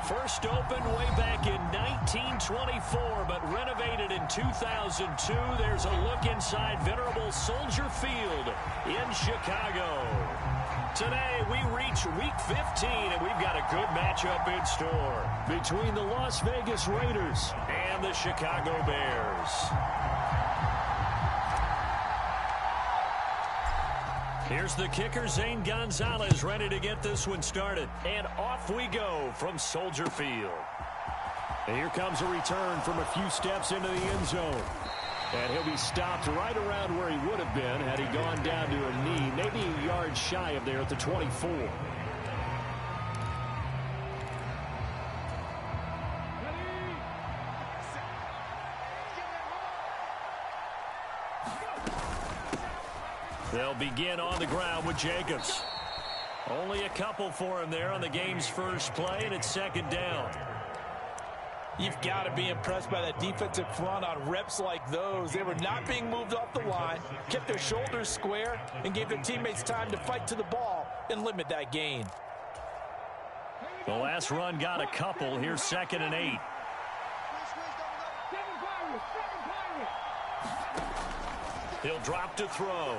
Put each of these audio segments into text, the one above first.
First opened way back in 1924, but renovated in 2002. There's a look inside venerable Soldier Field in Chicago. Today, we reach Week 15, and we've got a good matchup in store between the Las Vegas Raiders and the Chicago Bears. Here's the kicker, Zane Gonzalez, ready to get this one started. And off we go from Soldier Field. And here comes a return from a few steps into the end zone. And he'll be stopped right around where he would have been had he gone down to a knee, maybe a yard shy of there at the 24. They'll begin on the ground with Jacobs. Only a couple for him there on the game's first play, and it's second down. You've got to be impressed by that defensive front on reps like those. They were not being moved off the line, kept their shoulders square, and gave their teammates time to fight to the ball and limit that gain. The last run got a couple. Here's 2nd and 8. He'll drop to throw.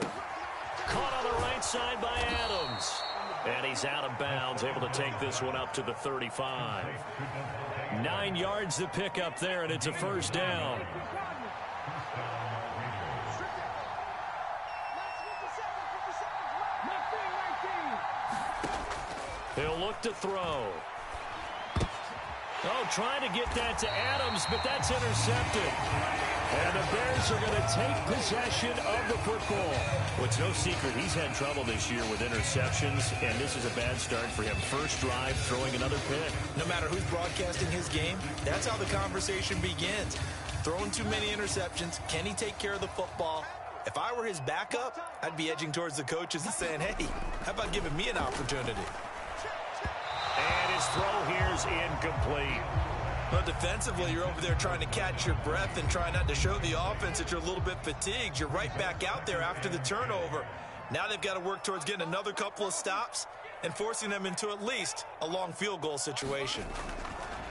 Caught on the right side by Adams. And he's out of bounds, able to take this one up to the 35. 9 yards to pick up there, and it's a first down. He'll look to throw. Oh, trying to get that to Adams, but that's intercepted. And the Bears are going to take possession of the football. Well, it's no secret he's had trouble this year with interceptions, and this is a bad start for him. First drive, throwing another pick. No matter who's broadcasting his game, that's how the conversation begins. Throwing too many interceptions, can he take care of the football? If I were his backup, I'd be edging towards the coaches and saying, hey, how about giving me an opportunity? And his throw here is incomplete. But defensively, you're over there trying to catch your breath and try not to show the offense that you're a little bit fatigued. You're right back out there after the turnover. Now they've got to work towards getting another couple of stops and forcing them into at least a long field goal situation.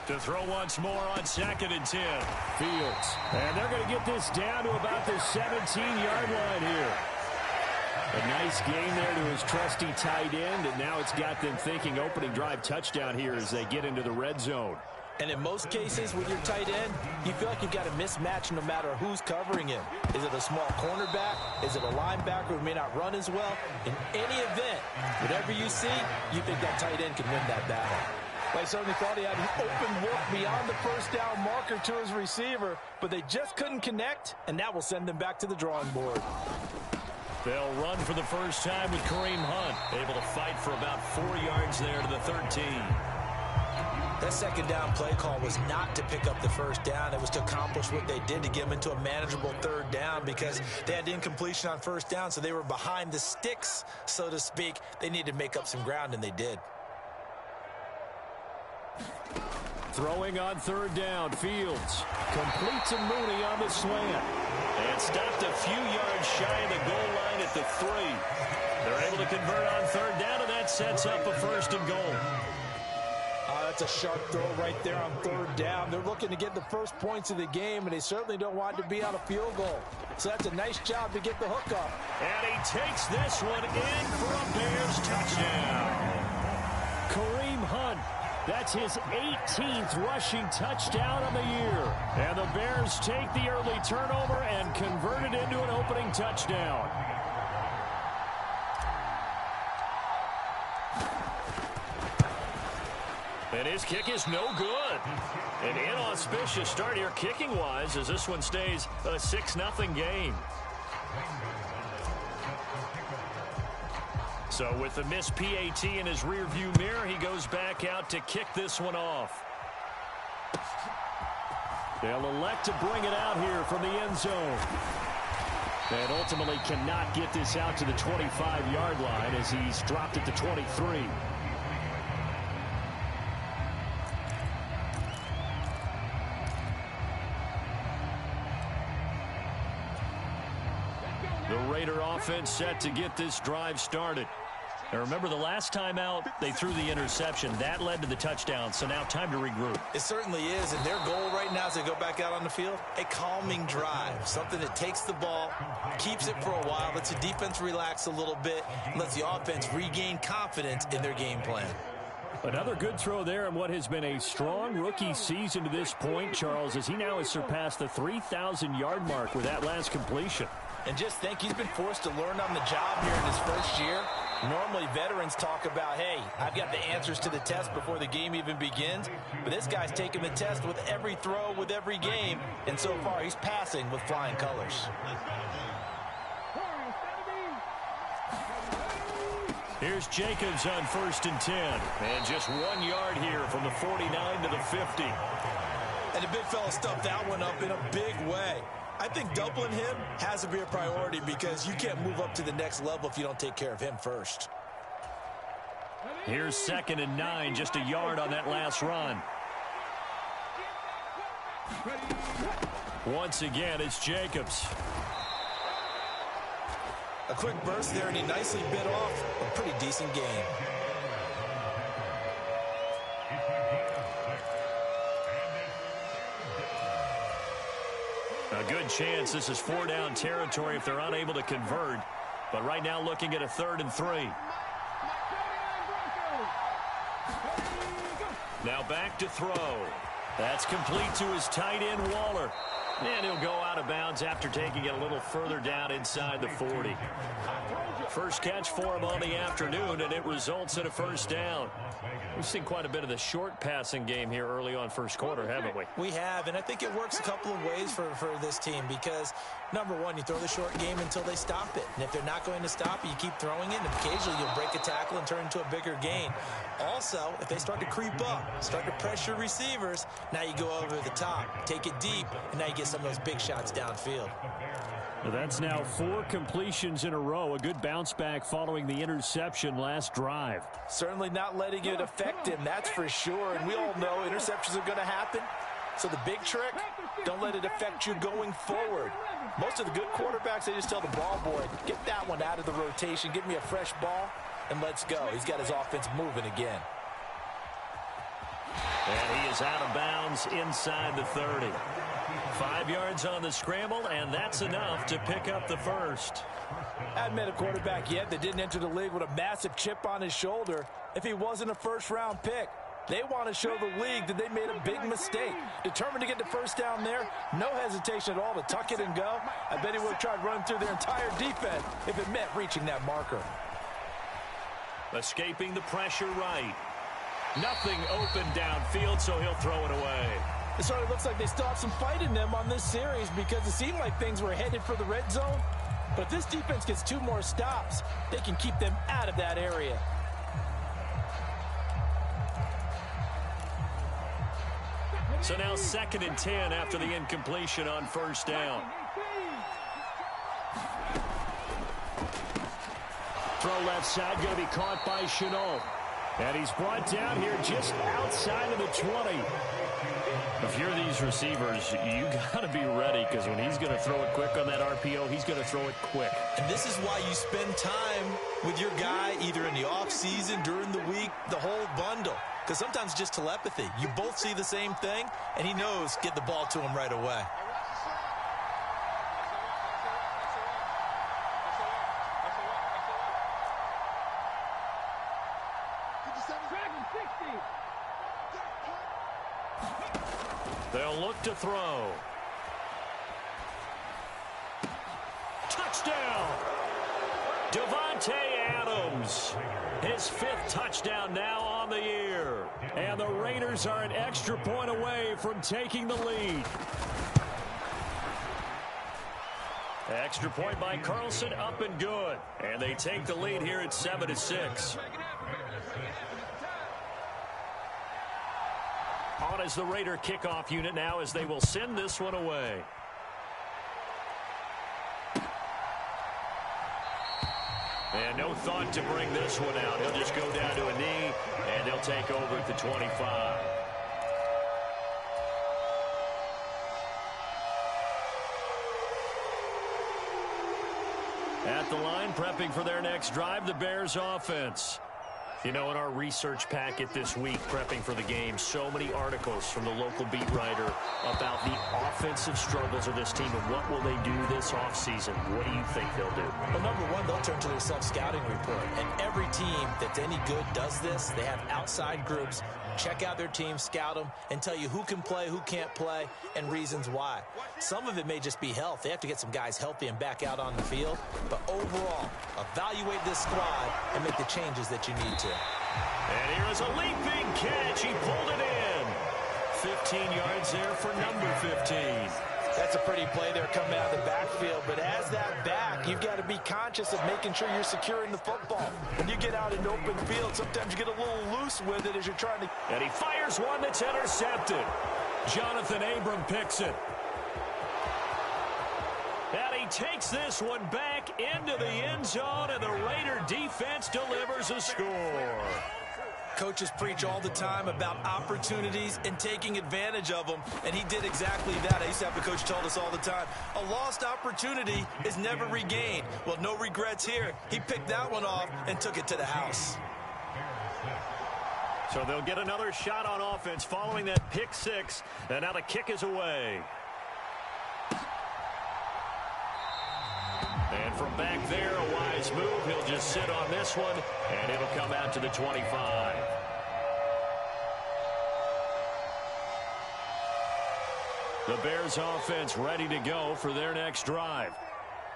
To throw once more on 2nd and 10. Fields. And they're going to get this down to about the 17-yard line here. A nice game there to his trusty tight end, and now it's got them thinking opening drive touchdown here as they get into the red zone. And in most cases with your tight end, you feel like you've got a mismatch no matter who's covering him. Is it a small cornerback? Is it a linebacker who may not run as well? In any event, whatever you see, you think that tight end can win that battle. Well, I certainly thought he had an open look beyond the first down marker to his receiver, but they just couldn't connect, and that will send them back to the drawing board. They'll run for the first time with Kareem Hunt, able to fight for about 4 yards there to the 13. That second down play call was not to pick up the first down. It was to accomplish what they did to get them into a manageable third down because they had incompletion on first down, so they were behind the sticks, so to speak. They needed to make up some ground, and they did. Throwing on 3rd down, Fields completes a Mooney on the slant. And stopped a few yards shy of the goal line at the 3. They're able to convert on 3rd down, and that sets up a 1st and goal. That's a sharp throw right there on 3rd down. They're looking to get the first points of the game, and they certainly don't want to be on a field goal. So that's a nice job to get the hook up. And he takes this one in for a Bears touchdown. Kareem Hunt. That's his 18th rushing touchdown of the year. And the Bears take the early turnover and convert it into an opening touchdown. And his kick is no good. An inauspicious start here kicking-wise as this one stays a 6-0 game. So with the missed PAT in his rearview mirror, he goes back out to kick this one off. They'll elect to bring it out here from the end zone. And ultimately cannot get this out to the 25-yard line as he's dropped it to 23. The Raider offense set to get this drive started. And remember, the last time out, they threw the interception. That led to the touchdown, so now time to regroup. It certainly is, and their goal right now as they go back out on the field, a calming drive, something that takes the ball, keeps it for a while, lets the defense relax a little bit, lets the offense regain confidence in their game plan. Another good throw there in what has been a strong rookie season to this point, Charles, as he now has surpassed the 3,000-yard mark with that last completion. And just think, he's been forced to learn on the job here in his first year. Normally, veterans talk about, hey, I've got the answers to the test before the game even begins. But this guy's taking the test with every throw, with every game. And so far, he's passing with flying colors. Here's Jacobs on 1st and 10. And just 1 yard here from the 49 to the 50. And the big fella stuffed that one up in a big way. I think doubling him has to be a priority because you can't move up to the next level if you don't take care of him first. Here's 2nd and 9, just a yard on that last run. Once again, it's Jacobs. A quick burst there, and he nicely bit off a pretty decent game. A good chance this is 4-down territory if they're unable to convert. But right now looking at a 3rd and 3. Now back to throw. That's complete to his tight end, Waller. And he'll go out of bounds after taking it a little further down inside the 40. First catch for him on the afternoon, and it results in a 1st down. We've seen quite a bit of the short passing game here early on first quarter, haven't we? We have, and I think it works a couple of ways for this team because, number one, you throw the short game until they stop it. And if they're not going to stop it, you keep throwing it, and occasionally you'll break a tackle and turn into a bigger gain. Also, if they start to creep up, start to pressure receivers, now you go over the top, take it deep, and now you get some of those big shots downfield. Well, that's now 4 completions in a row. A good bounce back following the interception last drive. Certainly not letting it affect him, that's for sure. And we all know interceptions are going to happen. So the big trick, don't let it affect you going forward. Most of the good quarterbacks, they just tell the ball boy, get that one out of the rotation, give me a fresh ball, and let's go. He's got his offense moving again. And he is out of bounds inside the 30. 5 yards on the scramble, and that's enough to pick up the first. I haven't met a quarterback yet that didn't enter the league with a massive chip on his shoulder if he wasn't a first-round pick. They want to show the league that they made a big mistake. Determined to get the first down there, no hesitation at all to tuck it and go. I bet he would have tried running through their entire defense if it meant reaching that marker. Escaping the pressure right. Nothing open downfield, so he'll throw it away. It sort of looks like they still have some fight in them on this series because it seemed like things were headed for the red zone. But if this defense gets 2 more stops, they can keep them out of that area. So now 2nd and 10 after the incompletion on 1st down. Throw left side, going to be caught by Chenault. And he's brought down here just outside of the 20. If you're these receivers, you got to be ready because when he's going to throw it quick on that RPO, he's going to throw it quick. And this is why you spend time with your guy either in the offseason, during the week, the whole bundle. Because sometimes it's just telepathy. You both see the same thing, and he knows get the ball to him right away. They'll look to throw. Touchdown! Davante Adams. His 5th touchdown now on the year. And the Raiders are an extra point away from taking the lead. Extra point by Carlson, up and good. And they take the lead here at 7-6. On as the Raider kickoff unit now as they will send this one away. And no thought to bring this one out. He'll just go down to a knee, and they'll take over at the 25. At the line, prepping for their next drive, the Bears offense. You know, in our research packet this week, prepping for the game, so many articles from the local beat writer about the offensive struggles of this team and what will they do this offseason. What do you think they'll do? Well, number one, they'll turn to their self-scouting report. And every team that's any good does this. They have outside groups. Check out their team, scout them, and tell you who can play, who can't play, and reasons why. Some of it may just be health. They have to get some guys healthy and back out on the field. But overall, evaluate this squad and make the changes that you need to. And here is a leaping catch. He pulled it in. 15 yards there for number 15. That's a pretty play there coming out of the backfield. But as that back, you've got to be conscious of making sure you're securing the football. When you get out in open field, sometimes you get a little loose with it as you're trying to. And he fires one that's intercepted. Jonathan Abram picks it. And he takes this one back into the end zone, and the Raider defense delivers a score. Coaches preach all the time about opportunities and taking advantage of them, and he did exactly that. I used to have a coach tell us all the time, a lost opportunity is never regained. Well, no regrets here. He picked that one off and took it to the house. So they'll get another shot on offense following that pick six, and now the kick is away. And from back there, a wise move. He'll just sit on this one, and it'll come out to the 25. The Bears offense ready to go for their next drive.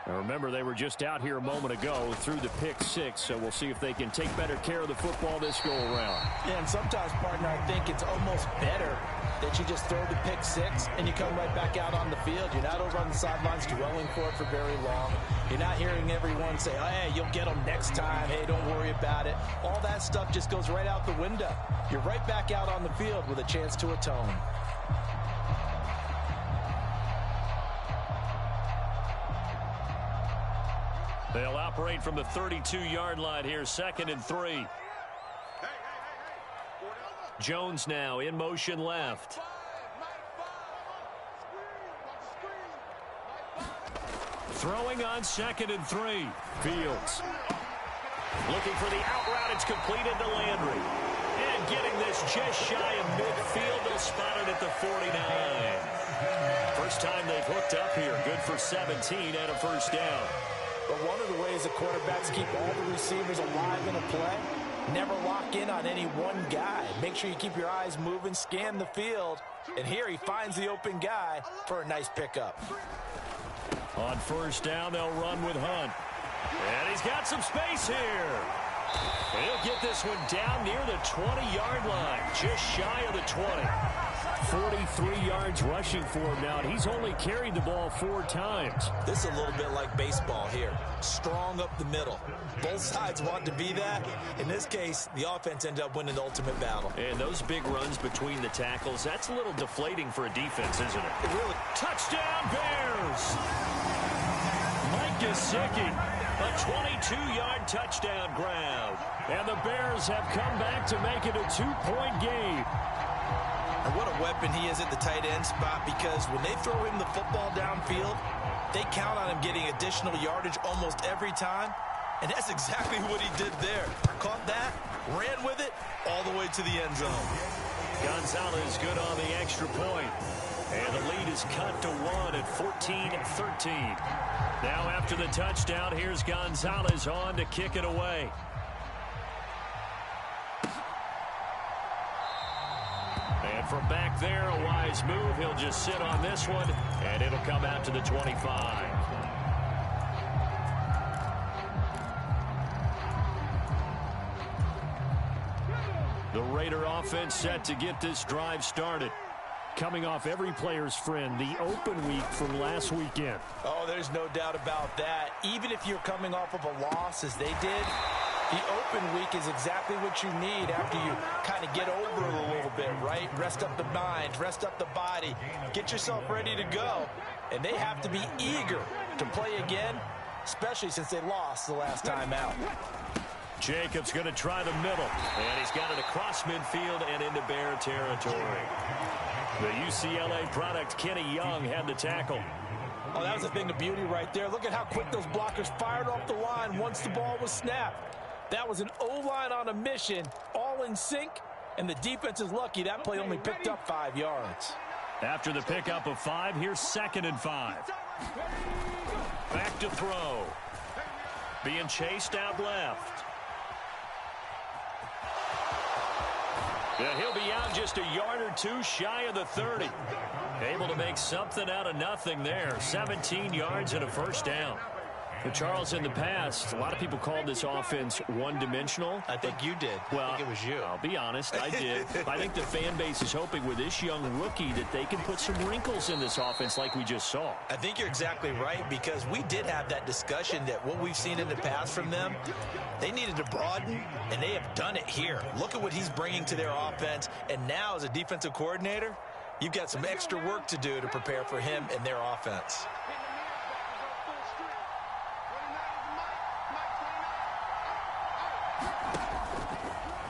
Now remember, they were just out here a moment ago through the pick six, so we'll see if they can take better care of the football this go-around. Yeah, and sometimes, partner, I think it's almost better that you just throw the pick six and you come right back out on the field. You're not over on the sidelines dwelling for it for very long. You're not hearing everyone say, oh, hey, you'll get them next time. Hey, don't worry about it. All that stuff just goes right out the window. You're right back out on the field with a chance to atone. They'll operate from the 32-yard line here, 2nd and 3. Jones now in motion left. Throwing on 2nd and 3. Fields. Looking for the out route. It's completed to Landry. And getting this just shy of midfield. They'll spot it at the 49. First time they've hooked up here. Good for 17 and a first down. But one of the ways the quarterbacks keep all the receivers alive in a play, never lock in on any one guy. Make sure you keep your eyes moving, scan the field, and here he finds the open guy for a nice pickup. On first down, they'll run with Hunt. And he's got some space here. He'll get this one down near the 20-yard line, just shy of the 20. 43 yards rushing for him now, and he's only carried the ball 4 times. This is a little bit like baseball here. Strong up the middle. Both sides want to be that. In this case, the offense ended up winning the ultimate battle. And those big runs between the tackles, that's a little deflating for a defense, isn't it? It really. Touchdown, Bears! Mike Gesicki, a 22-yard touchdown grab. And the Bears have come back to make it a 2-point game. And what a weapon he is at the tight end spot, because when they throw him the football downfield, they count on him getting additional yardage almost every time. And that's exactly what he did there. Caught that, ran with it, all the way to the end zone. Gonzalez good on the extra point. And the lead is cut to 1 at 14-13. Now after the touchdown, here's Gonzalez on to kick it away. And from back there, a wise move. He'll just sit on this one, and it'll come out to the 25. The Raider offense set to get this drive started. Coming off every player's friend, the open week from last weekend. Oh, there's no doubt about that. Even if you're coming off of a loss as they did, the open week is exactly what you need after you kind of get over it a little bit, right? Rest up the mind, rest up the body, get yourself ready to go. And they have to be eager to play again, especially since they lost the last time out. Jacobs going to try the middle, and he's got it across midfield and into Bear territory. The UCLA product, Kenny Young, had the tackle. Oh, that was a thing of beauty right there. Look at how quick those blockers fired off the line once the ball was snapped. That was an O-line on a mission, all in sync, and the defense is lucky that play only picked up 5 yards. After the pickup of 5, here's 2nd and 5. Back to throw. Being chased out left. Yeah, he'll be out just a yard or two shy of the 30. Able to make something out of nothing there. 17 yards and a first down. But Charles, in the past, a lot of people called this offense one-dimensional. I think you did. Well, I think it was you. I'll be honest, I did. I think the fan base is hoping with this young rookie that they can put some wrinkles in this offense like we just saw. I think you're exactly right, because we did have that discussion that what we've seen in the past from them, they needed to broaden, and they have done it here. Look at what he's bringing to their offense, and now as a defensive coordinator, you've got some extra work to do to prepare for him and their offense.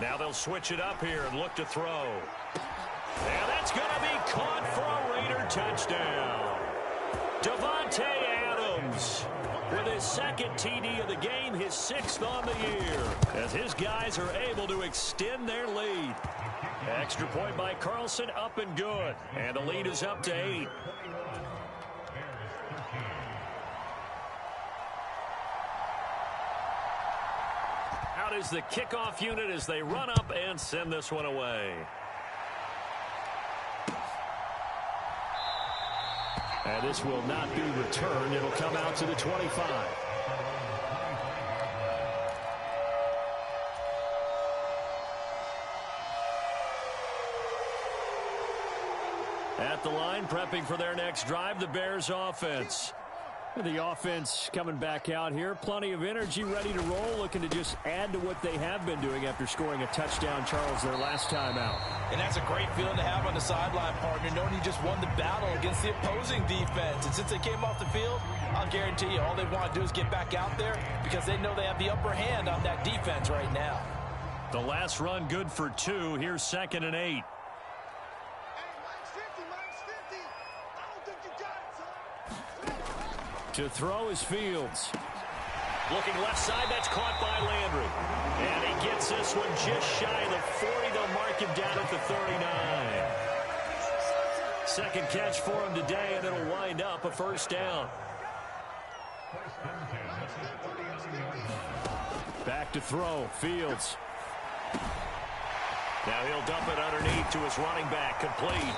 Now they'll switch it up here and look to throw. And that's going to be caught for a Raider touchdown. Davante Adams with his 2nd TD of the game, his 6th on the year, as his guys are able to extend their lead. Extra point by Carlson, up and good. And the lead is up to 8. Out is the kickoff unit as they run up and send this one away. And this will not be returned. It'll come out to the 25. At the line, prepping for their next drive, the Bears offense. The offense coming back out here. Plenty of energy, ready to roll, looking to just add to what they have been doing after scoring a touchdown, Charles, their last time out. And that's a great feeling to have on the sideline, partner, knowing you just won the battle against the opposing defense. And since they came off the field, I'll guarantee you all they want to do is get back out there because they know they have the upper hand on that defense right now. The last run good for 2. Here's 2nd and 8. To throw is Fields. Looking left side, that's caught by Landry. And he gets this one just shy of the 40. They'll mark him down at the 39. 2nd catch for him today, and it'll wind up a first down. Back to throw, Fields. Now he'll dump it underneath to his running back, complete.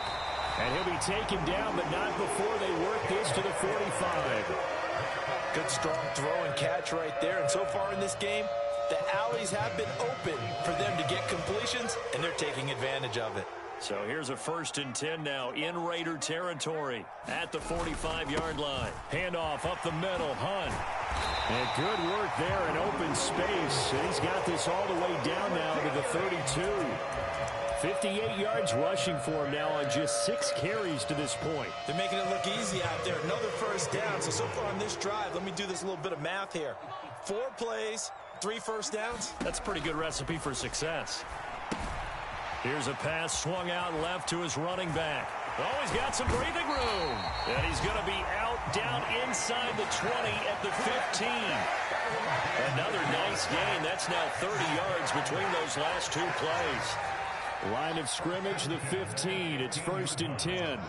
And he'll be taken down, but not before they work this to the 45. Good strong throw and catch right there. And so far in this game, the alleys have been open for them to get completions, and they're taking advantage of it. So here's a 1st and 10 now in Raider territory at the 45-yard line. Handoff up the middle, Hunt. And good work there in open space. And he's got this all the way down now to the 32. 58 yards rushing for him now on just 6 carries to this point. They're making it look easy out there. Another first down. So far on this drive, let me do this little bit of math here. 4 plays, 3 first downs. That's a pretty good recipe for success. Here's a pass swung out left to his running back. Oh, he's got some breathing room. And he's going to be out down inside the 20 at the 15. Another nice gain. That's now 30 yards between those last 2 plays. Line of scrimmage, the 15. It's 1st and 10. And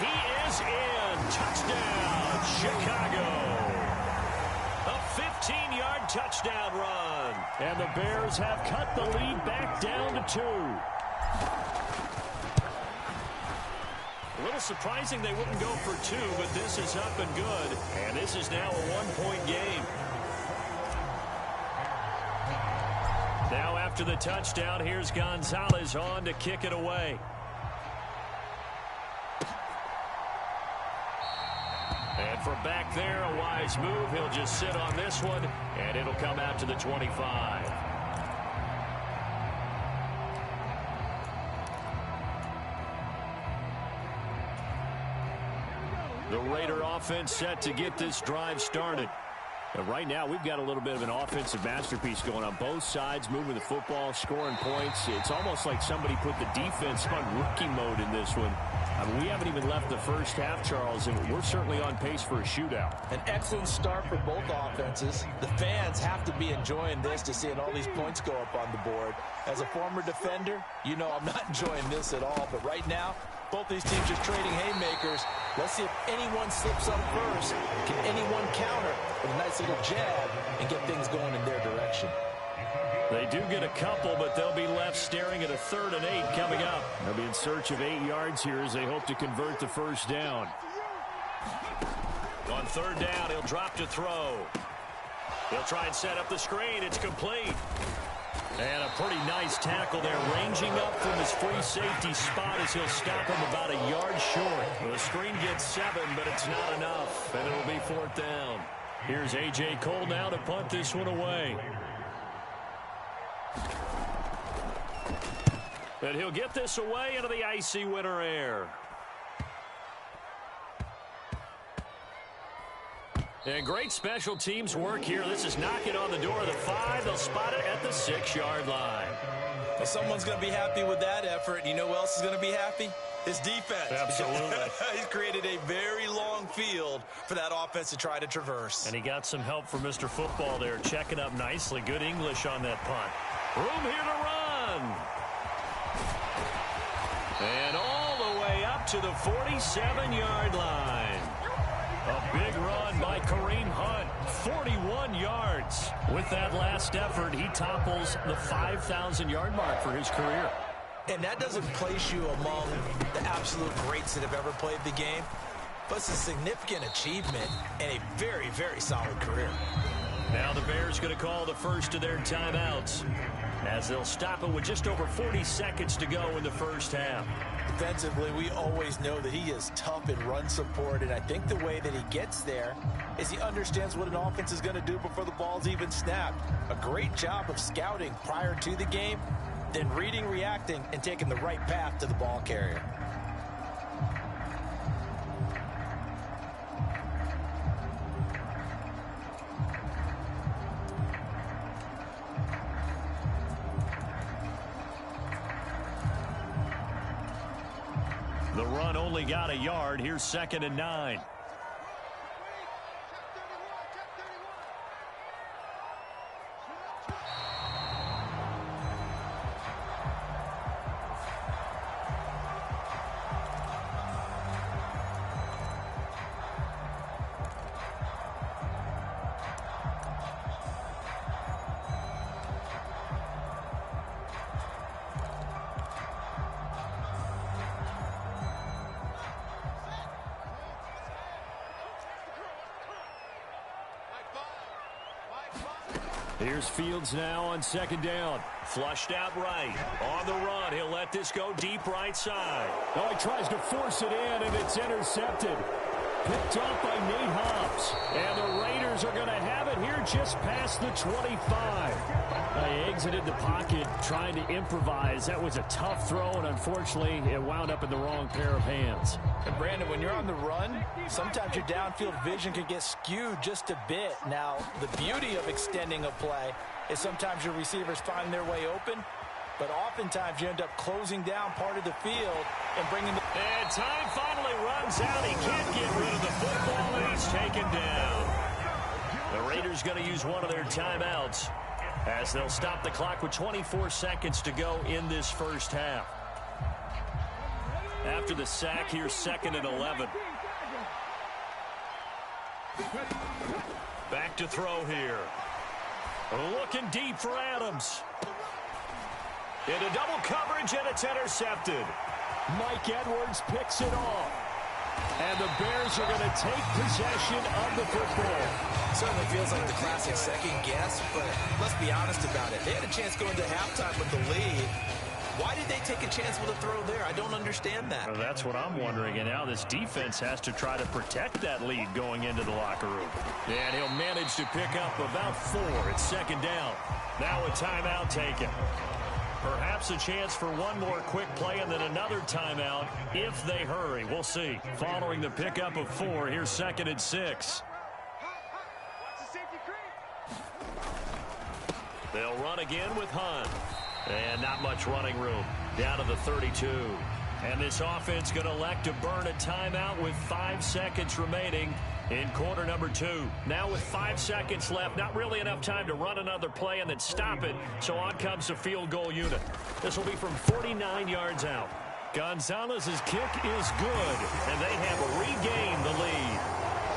he is in. Touchdown, Chicago. A 15-yard touchdown run. And the Bears have cut the lead back down to 2. A little surprising they wouldn't go for 2, but this is up and good. And this is now a 1-point game. Now after the touchdown, here's Gonzalez on to kick it away. And from back there, a wise move. He'll just sit on this one, and it'll come out to the 25. The Raider offense set to get this drive started. And right now, we've got a little bit of an offensive masterpiece going on both sides, moving the football, scoring points. It's almost like somebody put the defense on rookie mode in this one. I mean, we haven't even left the first half, Charles, and we're certainly on pace for a shootout. An excellent start for both offenses. The fans have to be enjoying this to seeing all these points go up on the board. As a former defender, you know I'm not enjoying this at all. But right now, both these teams just trading haymakers. Let's see if anyone slips up first. Can anyone counter with a nice little jab and get things going in their direction? They do get a couple, but they'll be left staring at a 3rd and 8 coming up. They'll be in search of 8 yards here as they hope to convert the first down. On 3rd down, he'll drop to throw. He'll try and set up the screen. It's complete. And a pretty nice tackle there, ranging up from his free safety spot as he'll stop him about a yard short. Well, the screen gets 7, but it's not enough, and it'll be 4th down. Here's A.J. Cole now to punt this one away. And he'll get this away into the icy winter air. And great special teams work here. This is knocking on the door of the 5. They'll spot it at the 6-yard line. Well, someone's going to be happy with that effort. And you know who else is going to be happy? His defense. Absolutely. He's created a very long field for that offense to try to traverse. And he got some help from Mr. Football there, checking up nicely. Good English on that punt. Room here to run. And all the way up to the 47-yard line. A big run by Kareem Hunt, 41 yards. With that last effort, he topples the 5,000-yard mark for his career. And that doesn't place you among the absolute greats that have ever played the game, but it's a significant achievement and a very, very solid career. Now the Bears going to call the first of their timeouts as they'll stop it with just over 40 seconds to go in the first half. Defensively, we always know that he is tough in run support, and I think the way that he gets there is he understands what an offense is going to do before the ball's even snapped. A great job of scouting prior to the game, then reading, reacting, and taking the right path to the ball carrier. The run only got a yard. Here's 2nd and 9. Here's Fields now on 2nd down. Flushed out right. On the run, he'll let this go deep right side. Oh, he tries to force it in, and it's intercepted. Picked up by Nate Hobbs. And the Raiders are going to have it here just past the 25. They exited the pocket trying to improvise. That was a tough throw, and unfortunately, it wound up in the wrong pair of hands. And Brandon, when you're on the run, sometimes your downfield vision can get skewed just a bit. Now, the beauty of extending a play is sometimes your receivers find their way open, but oftentimes you end up closing down part of the field and bringing the... And time finally runs out. He can't get rid of the football, and he's taken down. The Raiders going to use one of their timeouts as they'll stop the clock with 24 seconds to go in this first half. After the sack, here's 2nd and 11. Back to throw here. Looking deep for Adams. Into double coverage, and it's intercepted. Mike Edwards picks it off. And the Bears are going to take possession of the football. Certainly feels like the classic second guess, but let's be honest about it. They had a chance going to halftime with the lead. Why did they take a chance with a throw there? I don't understand that. Well, that's what I'm wondering. And now this defense has to try to protect that lead going into the locker room. And he'll manage to pick up about 4. It's 2nd down. Now a timeout taken. Perhaps a chance for one more quick play and then another timeout if they hurry. We'll see. Following the pickup of 4, here's 2nd and 6. They'll run again with Hunt. And not much running room. Down to the 32. And this offense going to elect to burn a timeout with 5 seconds remaining in quarter number 2. Now with 5 seconds left, not really enough time to run another play and then stop it. So on comes the field goal unit. This will be from 49 yards out. Gonzalez's kick is good, and they have regained the lead.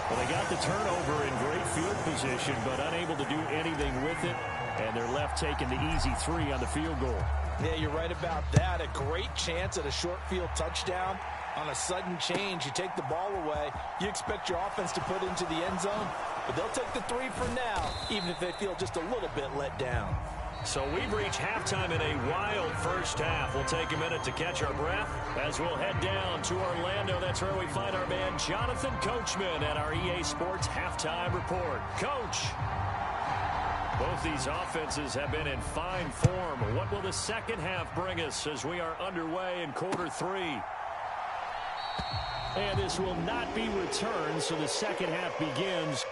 Well, they got the turnover in great field position, but unable to do anything with it. And they're left taking the easy 3 on the field goal. Yeah, you're right about that. A great chance at a short field touchdown. On a sudden change, you take the ball away. You expect your offense to put into the end zone, but they'll take the 3 for now, even if they feel just a little bit let down. So we've reached halftime in a wild first half. We'll take a minute to catch our breath as we'll head down to Orlando. That's where we find our man Jonathan Coachman at our EA Sports Halftime Report. Coach. Both these offenses have been in fine form. What will the second half bring us as we are underway in quarter 3? And this will not be returned, so the second half begins.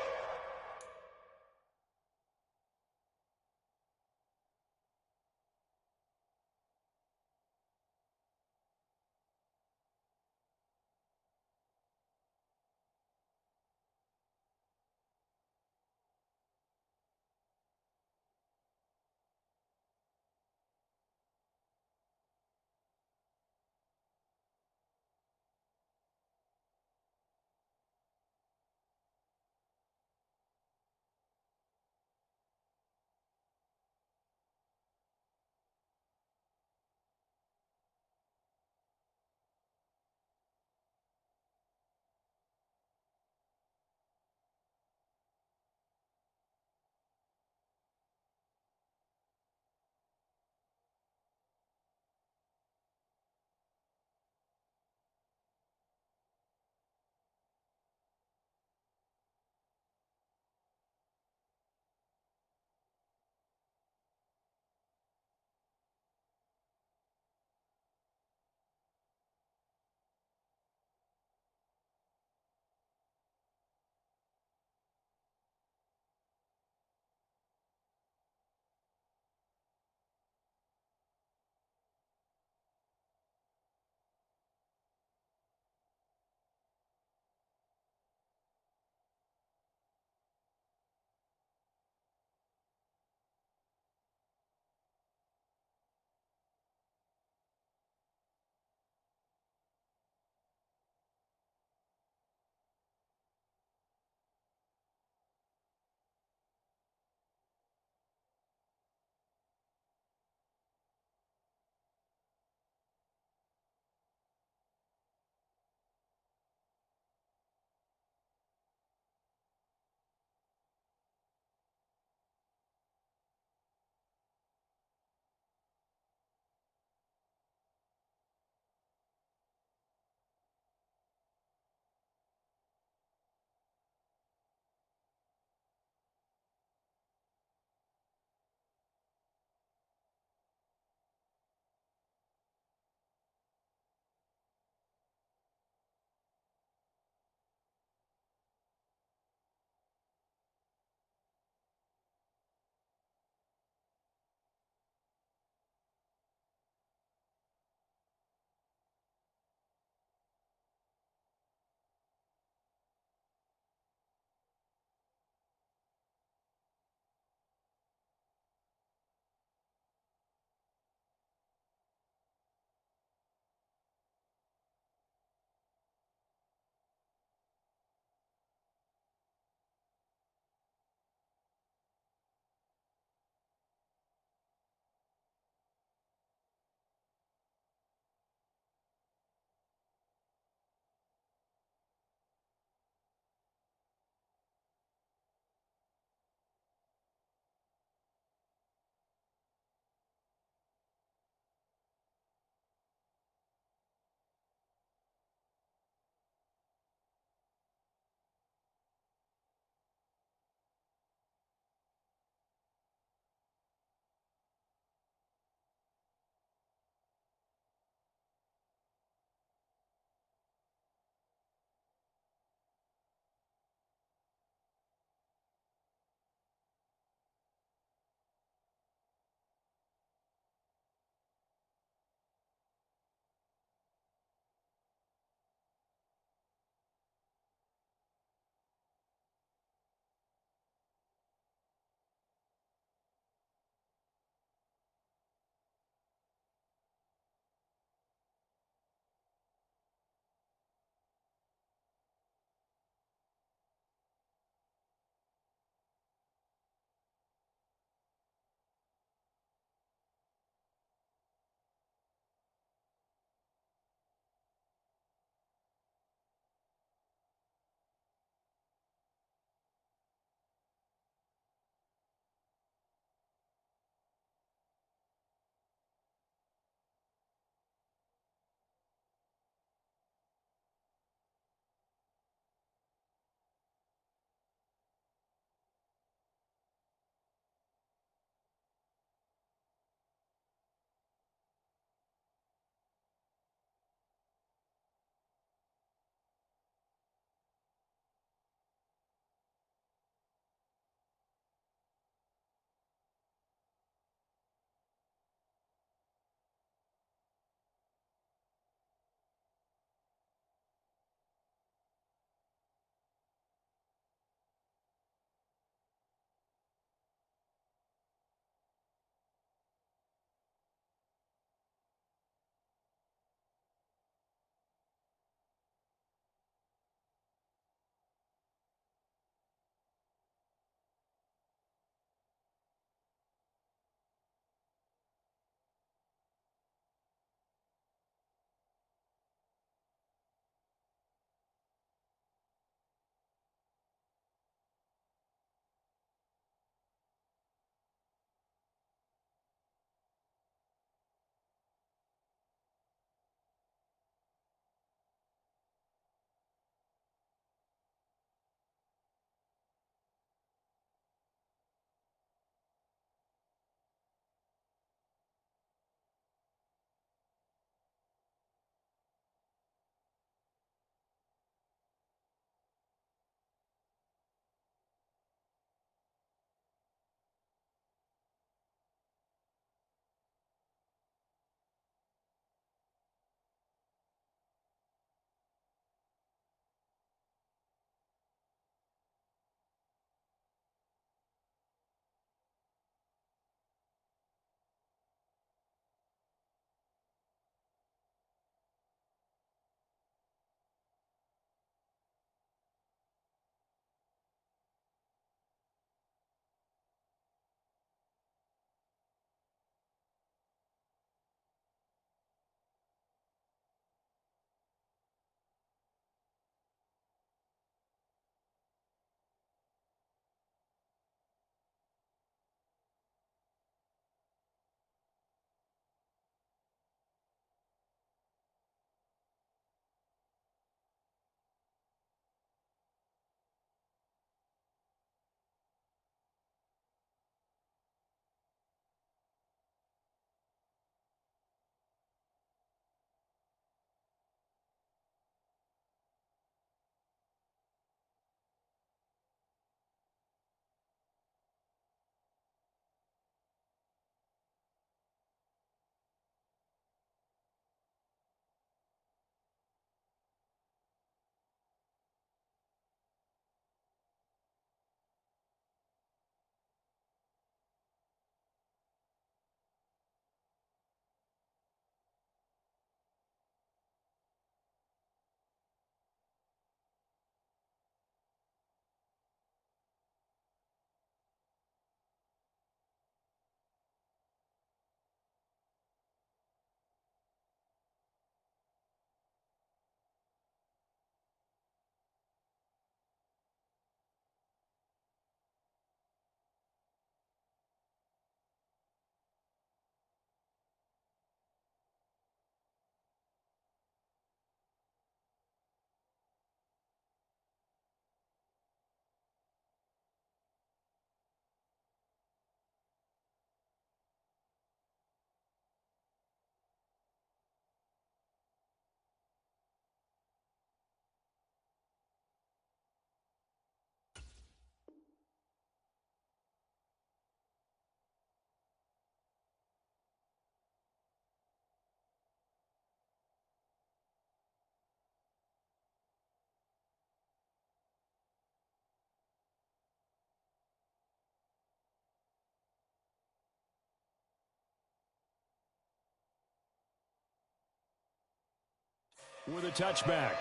with a touchback.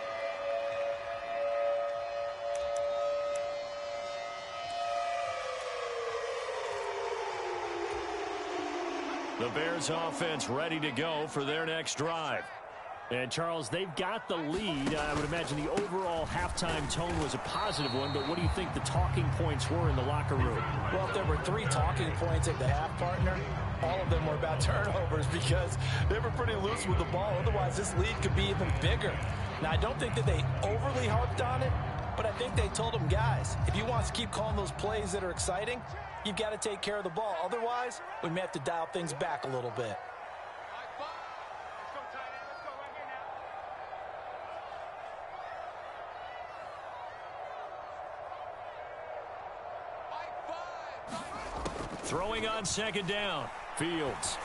The Bears offense ready to go for their next drive. And, Charles, they've got the lead. I would imagine the overall halftime tone was a positive one, but what do you think the talking points were in the locker room? Well, if there were 3 talking points at the half, partner, all of them were about turnovers because they were pretty loose with the ball. Otherwise, this lead could be even bigger. Now, I don't think that they overly harped on it, but I think they told them, guys, if you want us to keep calling those plays that are exciting, you've got to take care of the ball. Otherwise, we may have to dial things back a little bit. Throwing on second down. Fields.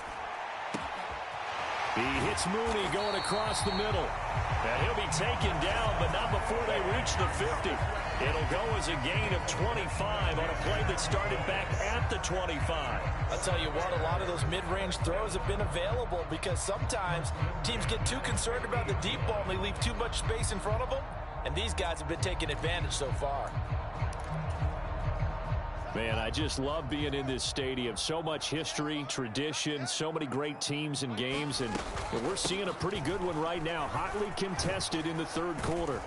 He hits Mooney going across the middle. And he'll be taken down, but not before they reach the 50. It'll go as a gain of 25 on a play that started back at the 25. I'll tell you what, a lot of those mid-range throws have been available because sometimes teams get too concerned about the deep ball and they leave too much space in front of them. And these guys have been taking advantage so far. Man, I just love being in this stadium. So much history, tradition, so many great teams and games, and we're seeing a pretty good one right now. Hotly contested in the third quarter.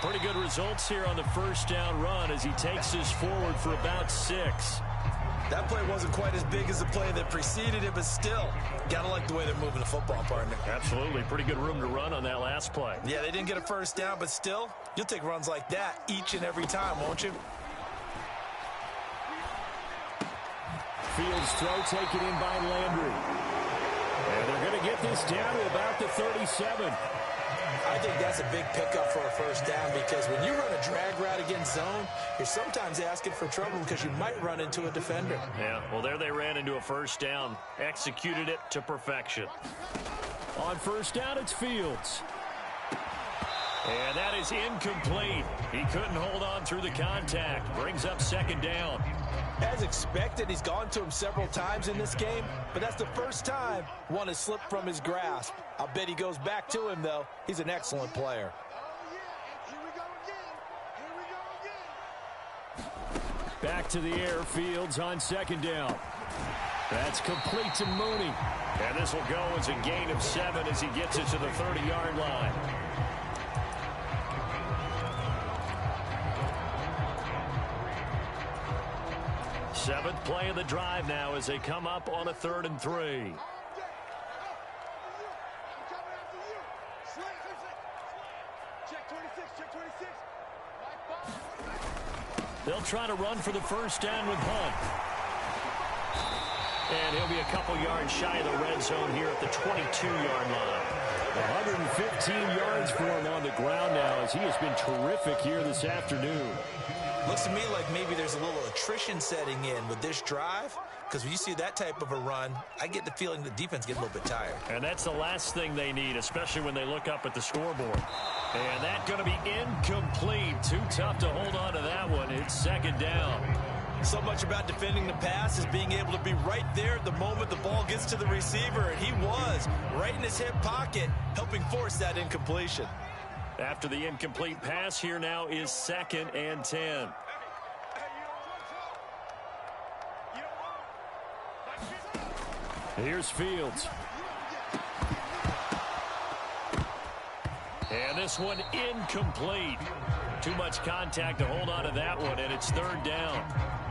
Pretty good results here on the first down run as he takes us forward for about 6. That play wasn't quite as big as the play that preceded it, but still, gotta like the way they're moving the football, partner. Absolutely. Pretty good room to run on that last play. Yeah, they didn't get a first down, but still, you'll take runs like that each and every time, won't you? Fields throw taken in by Landry. And they're going to get this down to about the 37. I think that's a big pickup for a first down because when you run a drag route against zone, you're sometimes asking for trouble because you might run into a defender. Yeah, well, there they ran into a first down, executed it to perfection. On first down, it's Fields. And that is incomplete. He couldn't hold on through the contact. Brings up second down. As expected, he's gone to him several times in this game, but that's the first time one has slipped from his grasp. I'll bet he goes back to him, though. He's an excellent player. Back to the air, Fields on second down. That's complete to Mooney. And this will go as a gain of 7 as he gets it to the 30-yard line. Seventh play of the drive now as they come up on a 3rd and 3. They'll try to run for the first down with Hunt. And he'll be a couple yards shy of the red zone here at the 22-yard line. 115 yards for him on the ground now as he has been terrific here this afternoon. Looks to me like maybe there's a little attrition setting in with this drive, because when you see that type of a run, I get the feeling the defense gets a little bit tired. And that's the last thing they need, especially when they look up at the scoreboard. And that's going to be incomplete. Too tough to hold on to that one. It's second down. So much about defending the pass is being able to be right there at the moment the ball gets to the receiver, and he was right in his hip pocket, helping force that incompletion. After the incomplete pass, here now is 2nd and 10. Here's Fields. And this one incomplete. Too much contact to hold on to that one, and it's 3rd down.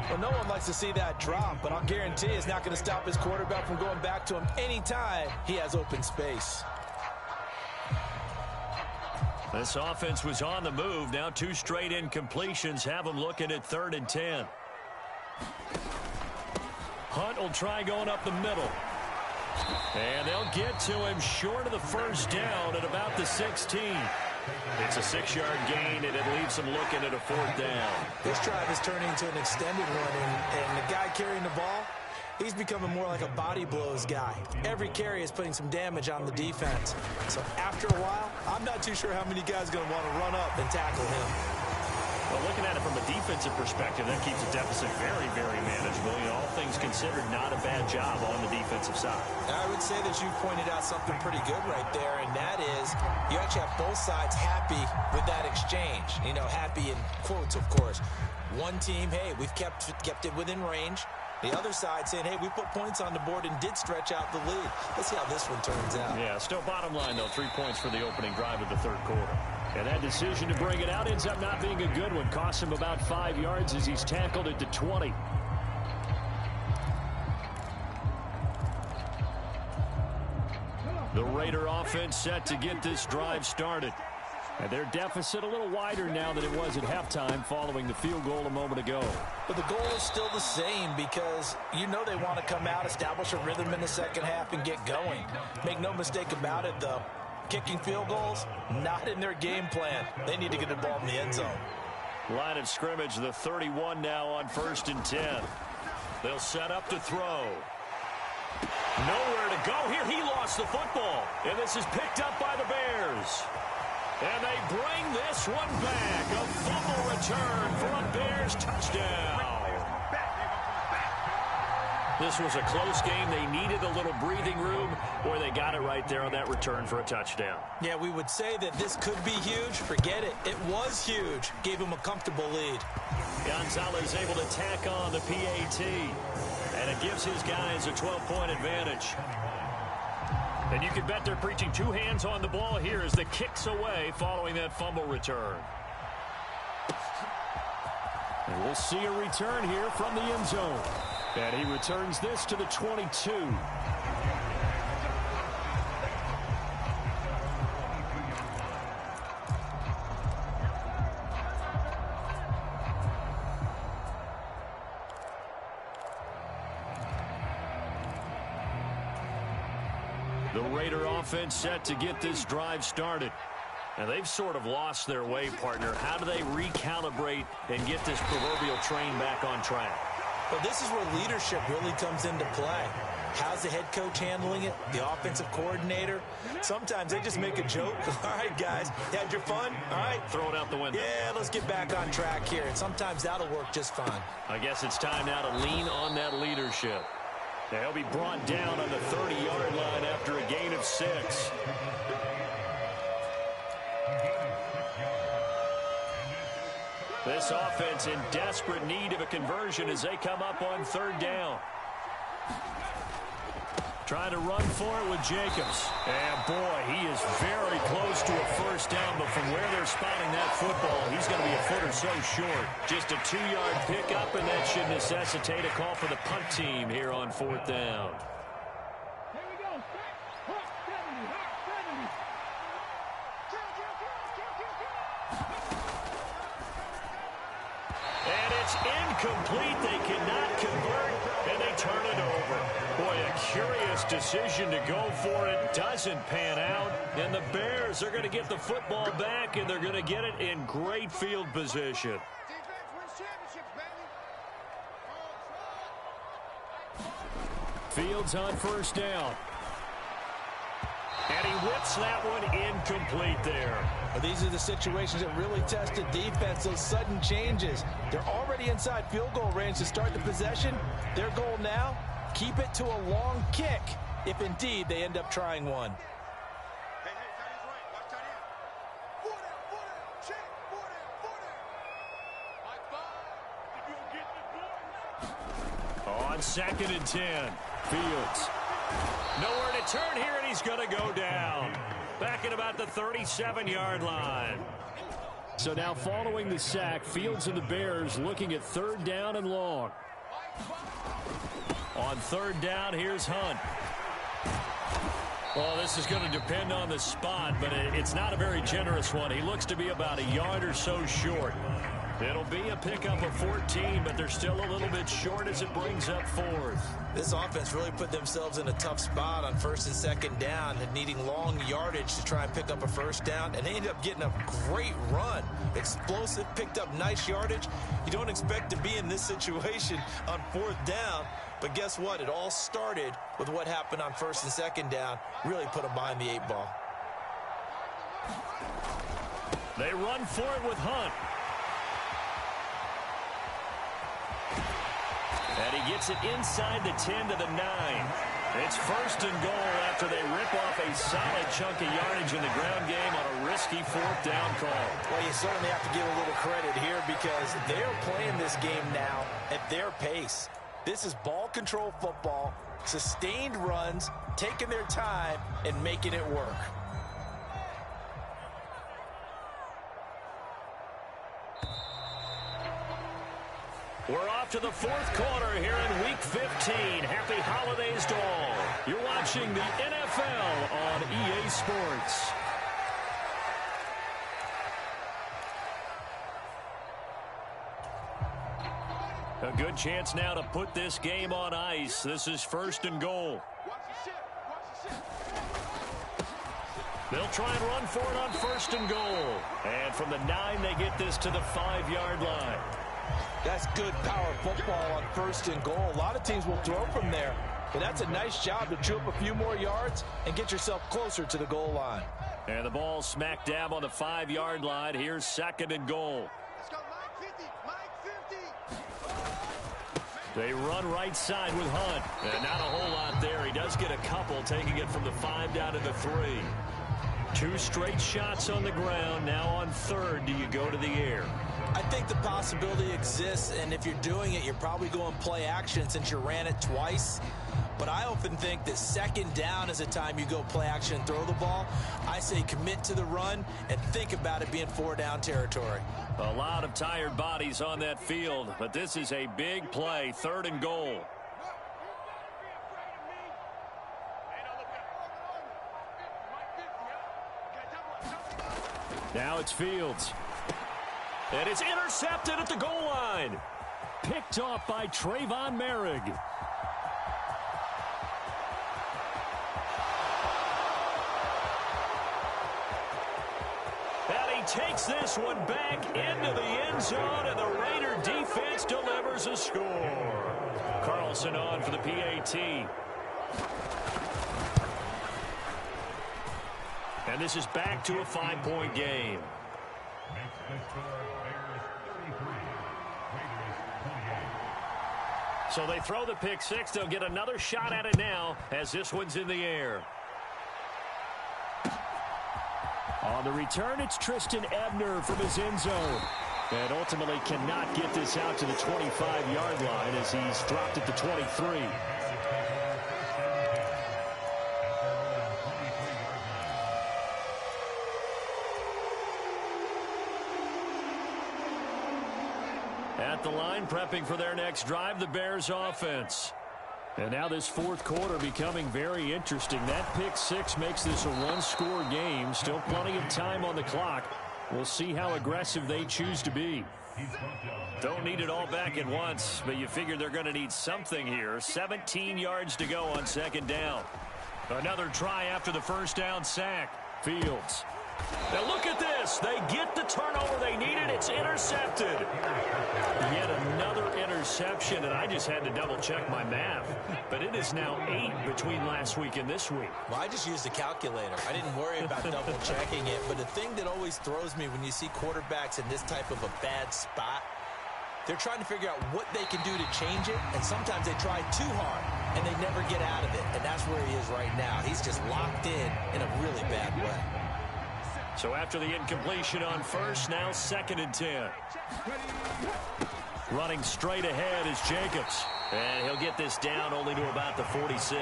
Well, no one likes to see that drop, but I'll guarantee it's not going to stop his quarterback from going back to him anytime he has open space. This offense was on the move. Now 2 straight incompletions have them looking at 3rd and 10. Hunt will try going up the middle. And they'll get to him short of the first down at about the 16. It's a 6-yard gain, and it leaves them looking at a 4th down. This drive is turning into an extended one, and the guy carrying the ball, he's becoming more like a body blows guy. Every carry is putting some damage on the defense. So after a while, I'm not too sure how many guys are going to want to run up and tackle him. But looking at it from a defensive perspective, that keeps the deficit very, very manageable. You know, all things considered, not a bad job on the defensive side. I would say that you pointed out something pretty good right there, and that is you actually have both sides happy with that exchange. You know, happy in quotes, of course. One team, hey, we've kept it within range. The other side saying, hey, we put points on the board and did stretch out the lead. Let's see how this one turns out. Yeah, still bottom line, though, 3 points for the opening drive of the third quarter. And that decision to bring it out ends up not being a good one. Costs him about 5 yards as he's tackled it to 20. The Raider offense set to get this drive started. And their deficit a little wider now than it was at halftime following the field goal a moment ago. But the goal is still the same because you know they want to come out, establish a rhythm in the second half, and get going. Make no mistake about it, though. Kicking field goals, not in their game plan. They need to get the ball in the end zone. Line of scrimmage, the 31 now on 1st and 10. They'll set up to throw. Nowhere to go here. He lost the football. And this is picked up by the Bears. And they bring this one back. A fumble return for a Bears touchdown. This was a close game. They needed a little breathing room, or they got it right there on that return for a touchdown. Yeah, we would say that this could be huge. Forget it. It was huge. Gave him a comfortable lead. Gonzalez able to tack on the PAT, and it gives his guys a 12-point advantage. And you can bet they're preaching 2 hands on the ball here as the kick's away following that fumble return. And we'll see a return here from the end zone. And he returns this to the 22. The Raider offense set to get this drive started. And they've sort of lost their way, partner. How do they recalibrate and get this proverbial train back on track? Well, this is where leadership really comes into play. How's the head coach handling it? The offensive coordinator? Sometimes they just make a joke. All right, guys, had your fun? All right. Throw it out the window. Yeah, let's get back on track here. And sometimes that'll work just fine. I guess it's time now to lean on that leadership. They'll be brought down on the 30-yard line after a gain of 6. This offense in desperate need of a conversion as they come up on 3rd down. Trying to run for it with Jacobs. And, boy, he is very close to a 1st down, but from where they're spotting that football, he's going to be a foot or so short. Just a 2-yard pickup, and that should necessitate a call for the punt team here on 4th down. And it's incomplete. They cannot convert, and they turn it over. Boy, a curious decision to go for it. Doesn't pan out. And the Bears are going to get the football back, and they're going to get it in great field position. Fields on 1st down. And he whips that one incomplete there. Well, these are the situations that really tested defense, those sudden changes. They're already inside field goal range to start the possession. Their goal now, keep it to a long kick, if indeed they end up trying one. On 2nd and 10, Fields. Nowhere to turn here, and he's going to go down. Back at about the 37-yard line. So now following the sack, Fields and the Bears looking at 3rd down and long. On 3rd down, here's Hunt. Well, this is going to depend on the spot, but it's not a very generous one. He looks to be about a yard or so short. It'll be a pickup of 14, but they're still a little bit short as it brings up 4th. This offense really put themselves in a tough spot on 1st and 2nd down and needing long yardage to try and pick up a 1st down, and they ended up getting a great run. Explosive, picked up nice yardage. You don't expect to be in this situation on 4th down, but guess what? It all started with what happened on 1st and 2nd down. Really put them behind the 8 ball. They run for it with Hunt. And he gets it inside the 10 to the 9. It's first and goal after they rip off a solid chunk of yardage in the ground game on a risky fourth down call. Well, you certainly have to give a little credit here because they're playing this game now at their pace. This is ball control football, sustained runs, taking their time, and making it work. We're off to the fourth quarter here in Week 15. Happy holidays to all. You're watching the NFL on EA Sports. A good chance now to put this game on ice. This is first and goal. They'll try and run for it on first and goal. And from the 9, they get this to the 5-yard line. That's good power football on first and goal. A lot of teams will throw from there, but that's a nice job to chew up a few more yards and get yourself closer to the goal line. And the ball smack dab on the 5-yard line. Here's second and goal. Let's go, Mike 50. They run right side with Hunt. And not a whole lot there. He does get a couple, taking it from the 5 down to the 3. 2 straight shots on the ground. Now on third, do you go to the air? I think the possibility exists, and if you're doing it, you're probably going play action since you ran it twice. But I often think that second down is a time you go play action and throw the ball. I say commit to the run and think about it being 4-down territory. A lot of tired bodies on that field, but this is a big play, third and goal. Now it's Fields. And it's intercepted at the goal line. Picked off by Trayvon Merrick. And he takes this one back into the end zone, and the Raider defense delivers a score. Carlson on for the PAT. And this is back to a 5-point game. So they throw the pick six. They'll get another shot at it now as this one's in the air. On the return, it's Tristan Ebner from his end zone. And ultimately cannot get this out to the 25-yard line as he's dropped at the 23. At the line, prepping for their next drive, the Bears offense. And now this fourth quarter becoming very interesting. That pick six makes this a one-score game. Still plenty of time on the clock. We'll see how aggressive they choose to be. Don't need it all back at once, but you figure they're going to need something here. 17 yards to go on second down. Another try after the first down sack. Fields. Now look at this. They get the turnover they needed. It's intercepted. Yet another interception, and I just had to double-check my math. But it is now 8 between last week and this week. Well, I just used a calculator. I didn't worry about double-checking it. But the thing that always throws me when you see quarterbacks in this type of a bad spot, they're trying to figure out what they can do to change it, and sometimes they try too hard, and they never get out of it. And that's where he is right now. He's just locked in a really bad way. So after the incompletion on first, now second and 10. Running straight ahead is Jacobs. And he'll get this down only to about the 46.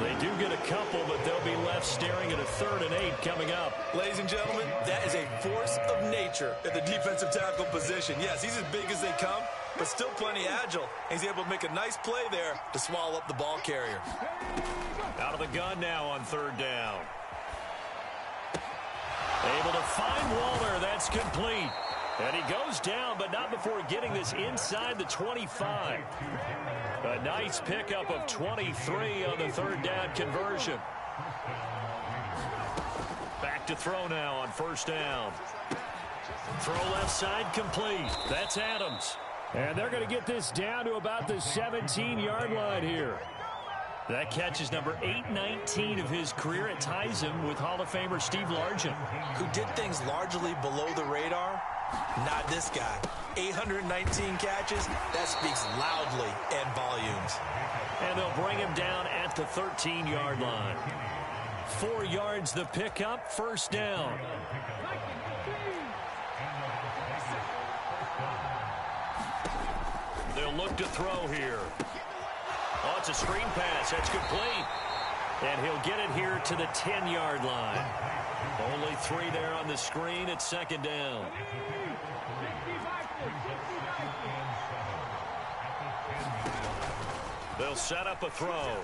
They do get a couple, but they'll be left staring at a 3rd and 8 coming up. Ladies and gentlemen, that is a force of nature at the defensive tackle position. Yes, he's as big as they come, but still plenty agile. He's able to make a nice play there to swallow up the ball carrier. Out of the gun now on 3rd down. Able to find Waller. That's complete. And he goes down, but not before getting this inside the 25. A nice pickup of 23 on the 3rd down conversion. Back to throw now on 1st down. Throw left side complete. That's Adams. And they're going to get this down to about the 17-yard line here. That catch is number 819 of his career. It ties him with Hall of Famer Steve Largent, who did things largely below the radar. Not this guy. 819 catches. That speaks loudly and volumes. And they'll bring him down at the 13-yard line. 4 yards the pickup, first down. They'll look to throw here. Oh, it's a screen pass. That's complete. And he'll get it here to the 10-yard line. Only 3 there on the screen. It's second down. They'll set up a throw.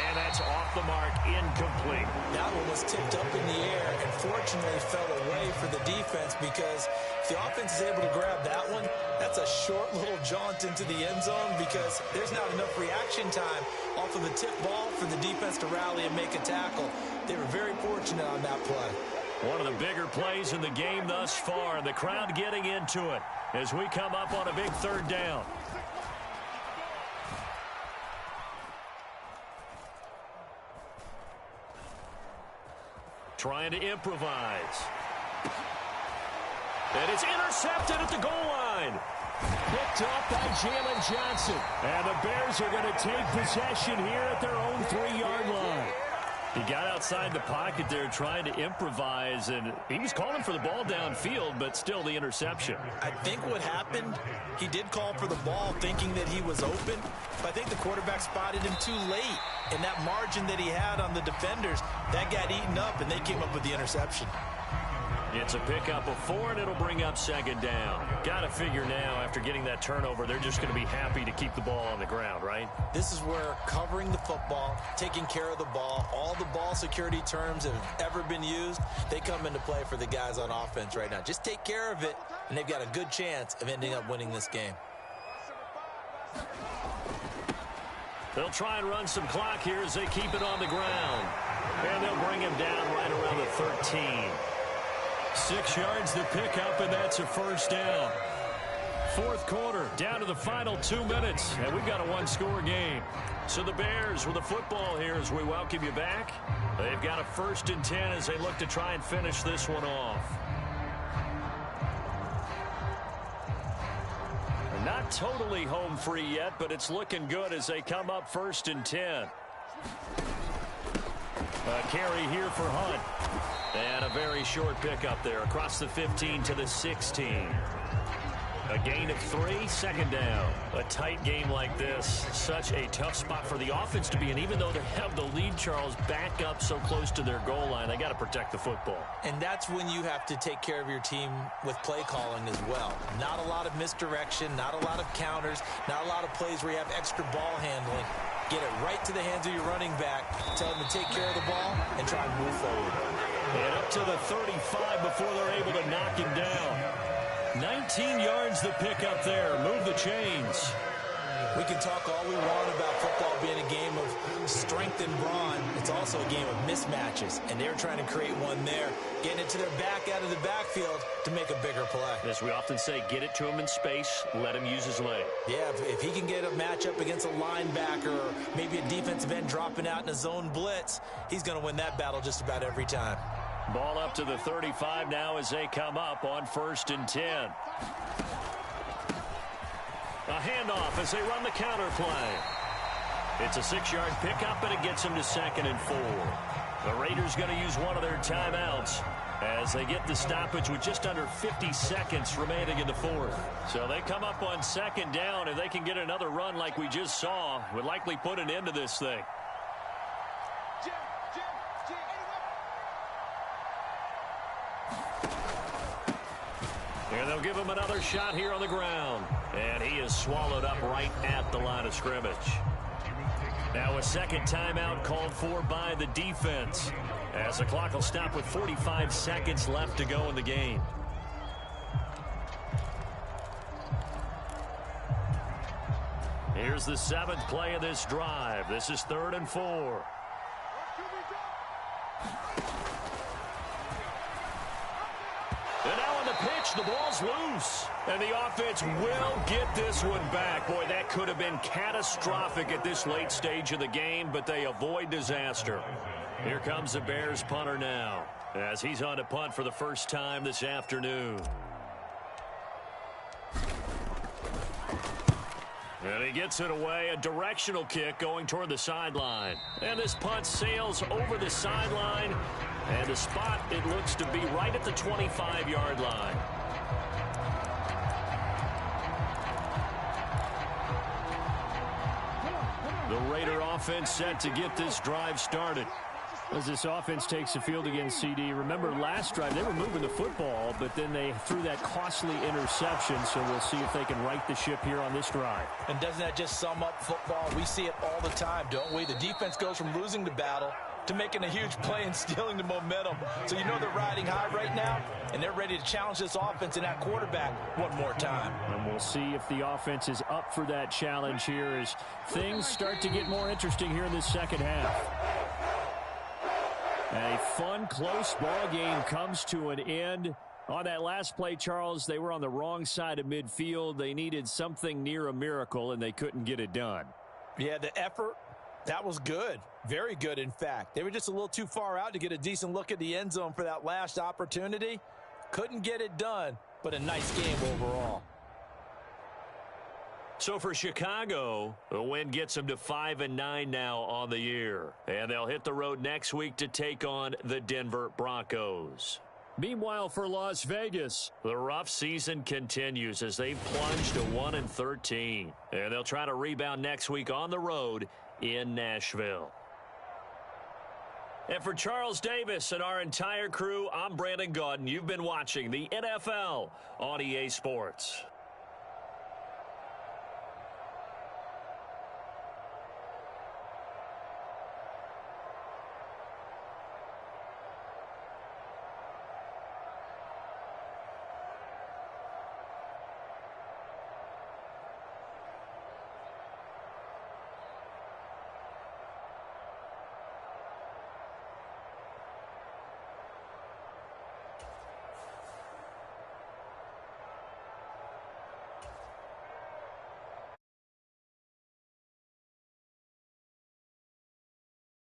And that's off the mark, incomplete. That one was tipped up in the air and fortunately fell away for the defense, because if the offense is able to grab that one, that's a short little jaunt into the end zone, because there's not enough reaction time off of the tip ball for the defense to rally and make a tackle. They were very fortunate on that play. One of the bigger plays in the game thus far. The crowd getting into it as we come up on a big third down. Trying to improvise. And it's intercepted at the goal line. Picked up by Jalen Johnson. And the Bears are going to take possession here at their own 3-yard line. He got outside the pocket there trying to improvise, and he was calling for the ball downfield, but still the interception. I think what happened, he did call for the ball thinking that he was open, but I think the quarterback spotted him too late. And that margin that he had on the defenders, that got eaten up, and they came up with the interception. It's a pickup of 4, and it'll bring up second down. Got to figure now, after getting that turnover, they're just going to be happy to keep the ball on the ground, right? This is where covering the football, taking care of the ball, all the ball security terms that have ever been used, they come into play for the guys on offense right now. Just take care of it, and they've got a good chance of ending up winning this game. They'll try and run some clock here as they keep it on the ground. And they'll bring him down right around the 13. 6 yards the pickup, and that's a first down. Fourth quarter, down to the final 2 minutes, and we've got a one-score game. So the Bears with the football here as we welcome you back. They've got a 1st and 10 as they look to try and finish this one off. They're not totally home free yet, but it's looking good as they come up 1st and 10. A carry here for Hunt. And a very short pickup there across the 15 to the 16. A gain of 3, second down. A tight game like this, such a tough spot for the offense to be in. Even though they have the lead, Charles, back up so close to their goal line, they got to protect the football. And that's when you have to take care of your team with play calling as well. Not a lot of misdirection, not a lot of counters, not a lot of plays where you have extra ball handling. Get it right to the hands of your running back, tell them to take care of the ball, and try and move forward. And up to the 35 before they're able to knock him down. 19 yards the pickup there. Move the chains. We can talk all we want about football being a game of strength and brawn. It's also a game of mismatches, and they're trying to create one there, getting it to their back out of the backfield to make a bigger play. As we often say, get it to him in space, let him use his leg. Yeah, if he can get a matchup against a linebacker or maybe a defensive end dropping out in a zone blitz, he's going to win that battle just about every time. Ball up to the 35 now as they come up on 1st and 10. A handoff as they run the counter play. It's a 6-yard pickup, and it gets them to 2nd and 4. The Raiders going to use one of their timeouts as they get the stoppage with just under 50 seconds remaining in the 4th. So they come up on 2nd down, and they can get another run like we just saw. Would likely put an end to this thing. And they'll give him another shot here on the ground. And he is swallowed up right at the line of scrimmage. Now a second timeout called for by the defense, as the clock will stop with 45 seconds left to go in the game. Here's the 7th play of this drive. This is 3rd and 4. And now on the pitch, the ball's loose. And the offense will get this one back. Boy, that could have been catastrophic at this late stage of the game, but they avoid disaster. Here comes the Bears punter now, as he's on to punt for the first time this afternoon. And he gets it away, a directional kick going toward the sideline. And this punt sails over the sideline, and the spot, it looks to be right at the 25-yard line. The Raider offense set to get this drive started. As this offense takes the field against CD, remember last drive they were moving the football, but then they threw that costly interception, so we'll see if they can right the ship here on this drive. And doesn't that just sum up football? We see it all the time, don't we? The defense goes from losing the battle to making a huge play and stealing the momentum. So you know they're riding high right now, and they're ready to challenge this offense and that quarterback one more time. And we'll see if the offense is up for that challenge here as things start to get more interesting here in this second half. A fun, close ball game comes to an end. On that last play, Charles, they were on the wrong side of midfield. They needed something near a miracle, and they couldn't get it done. Yeah, the effort, that was good. Very good, in fact. They were just a little too far out to get a decent look at the end zone for that last opportunity. Couldn't get it done, but a nice game overall. So for Chicago, the win gets them to 5-9 now on the year. And they'll hit the road next week to take on the Denver Broncos. Meanwhile, for Las Vegas, the rough season continues as they've plunged to 1-13. And they'll try to rebound next week on the road in Nashville. And for Charles Davis and our entire crew, I'm Brandon Gaudin. You've been watching the NFL on EA Sports.